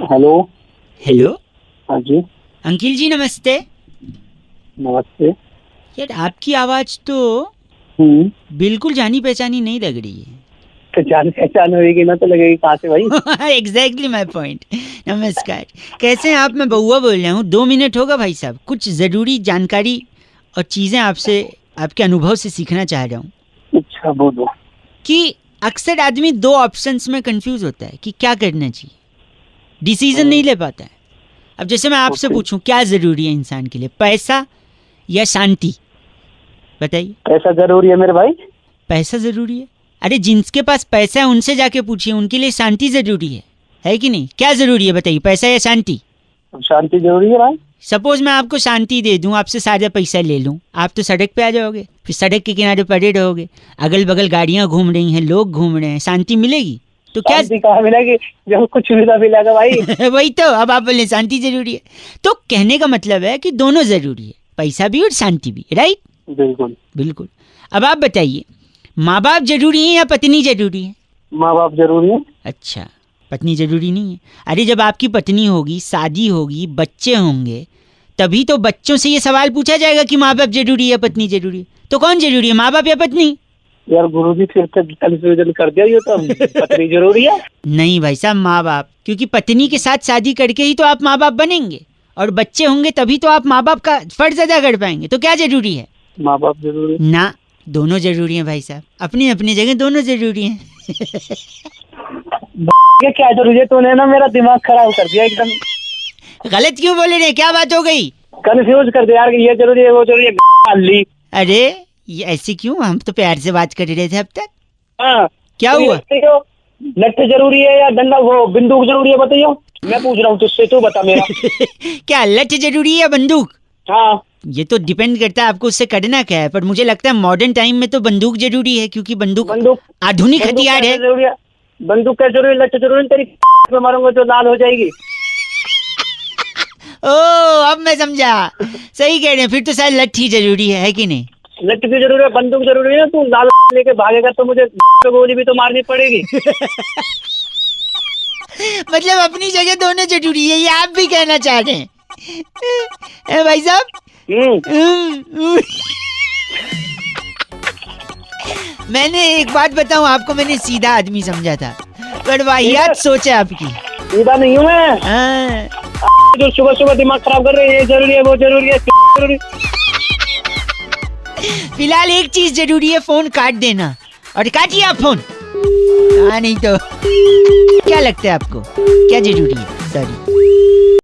Hello. Hello. हाँ जी। Uncle जी नमस्ते। नमस्ते। यार आपकी आवाज़ तो बिल्कुल जानी पहचानी नहीं लग रही है। तो जान पहचान होगी ना तो लगेगी कहाँ से भाई। Exactly my point. नमस्कार, कैसे हैं आप? मैं बउआ बोल रहा हूँ। 2 मिनट होगा भाई साहब? कुछ ज़रूरी जानकारी और चीज़ें आपसे, आपके अनुभव से सीखना चाह रहा हूँ अच्छा बोलो। कि अक्सर आदमी 2 ऑप्शंस में कंफ्यूज होता है कि क्या करना चाहिए, डिसीजन नहीं ले पाता है। अब जैसे मैं आपसे ओके। पूछूं क्या ज़रूरी है इंसान के लिए, पैसा या शांति? बताइए। पैसा जरूरी है मेरे भाई। पैसा ज़रूरी है? अरे जिनके पास पैसा है उनसे जाके पूछिए, उनके लिए शांति ज़रूरी है कि नहीं? क्या ज़रूरी है बताइए, पैसा या शांति? अब शांति जरूरी है भाई। सपोज मैं आपको शांति दे दूं, आपसे सारा पैसा ले लूं, आप तो सड़क पे आ जाओगे, फिर सड़क के किनारे पड़े रहोगे, अगल बगल गाड़ियां घूम रही हैं, लोग घूम रहे हैं, शांति मिलेगी? तो क्या शांति कहाँ मिलेगी जब कुछ सुविधा मिलेगा भाई। वही तो, अब आप बोले शांति जरूरी है। तो कहने का मतलब है कि दोनों जरूरी है, पैसा भी और शांति भी, राइट? बिल्कुल। बिल्कुल। अब आप बताइए, माँ बाप जरूरी है या पत्नी जरूरी है? माँ बाप जरूरी है। अच्छा, पत्नी जरूरी नहीं है? अरे जब आपकी पत्नी होगी, शादी होगी, बच्चे होंगे, तभी तो बच्चों से ये सवाल पूछा जाएगा कि माँ बाप जरूरी है या पत्नी जरूरी है। तो कौन जरूरी है, माँ बाप या पत्नी? यार गुरुजी फिर तो कंफ्यूजन कर दिया ये तो। पत्नी जरूरी है। नहीं भाई साहब, माँ बाप, क्योंकि पत्नी के साथ शादी करके ही तो आप माँ बाप बनेंगे, और बच्चे होंगे तभी तो आप माँ बाप का फर्ज अदा कर पाएंगे। तो क्या जरूरी है? माँ बाप जरूरी है। ना, दोनों जरूरी हैं भाई साहब, अपनी अपनी जगह दोनों जरूरी हैं। ये क्या जरूरी है, तूने ना मेरा दिमाग खराब कर दिया एकदम। गलत क्यों बोले रहे, क्या बात हो गई? कंफ्यूज कर दिया यार कि ये जरूरी है वो जरूरी है। ली। अरे ये ऐसे क्यों, हम तो प्यार से बात कर रहे थे अब तक। हाँ। क्या तो हुआ? लठ जरूरी है या डंडा वो बंदूक जरूरी है बताइए। मैं पूछ रहा हूँ तुझसे, तू बता मेरा। क्या लठ जरूरी है या बंदूक? हाँ। ये तो डिपेंड करता है आपको उससे करना क्या है, पर मुझे लगता है मॉडर्न टाइम में तो बंदूक जरूरी है, क्योंकि बंदूक आधुनिक हथियार है। जरूरी है। बंदूक क्या जरूरी है, लठ जरूरी है, तेरी पे मारूंगा तो लाल हो जाएगी। ओ अब मैं समझा, सही कह रहे हैं, फिर तो शायद लठ ही जरूरी है कि नहीं? लठ भी जरूरी है, बंदूक जरूरी है ना। तू लाल लेके भागेगा तो मुझे गोली भी तो मारनी पड़ेगी। मतलब अपनी जगह दोनों जरूरी है, ये आप भी कहना चाह रहे हैं? भाई साहब। मैंने एक बात बताऊं आपको, मैंने सीधा आदमी समझा था, पर वाहियात सोच है आपकी। सीधा नहीं हूँ मैं। हाँ। जो सुबह सुबह दिमाग खराब कर रहे हैं, ये जरूरी है वो जरूरी है जरूरी। फिलहाल एक चीज जरूरी है, फोन काट देना। और काटिए आप फोन। हाँ नहीं तो क्या लगता है आपको, क्या जरूरी है? सॉरी।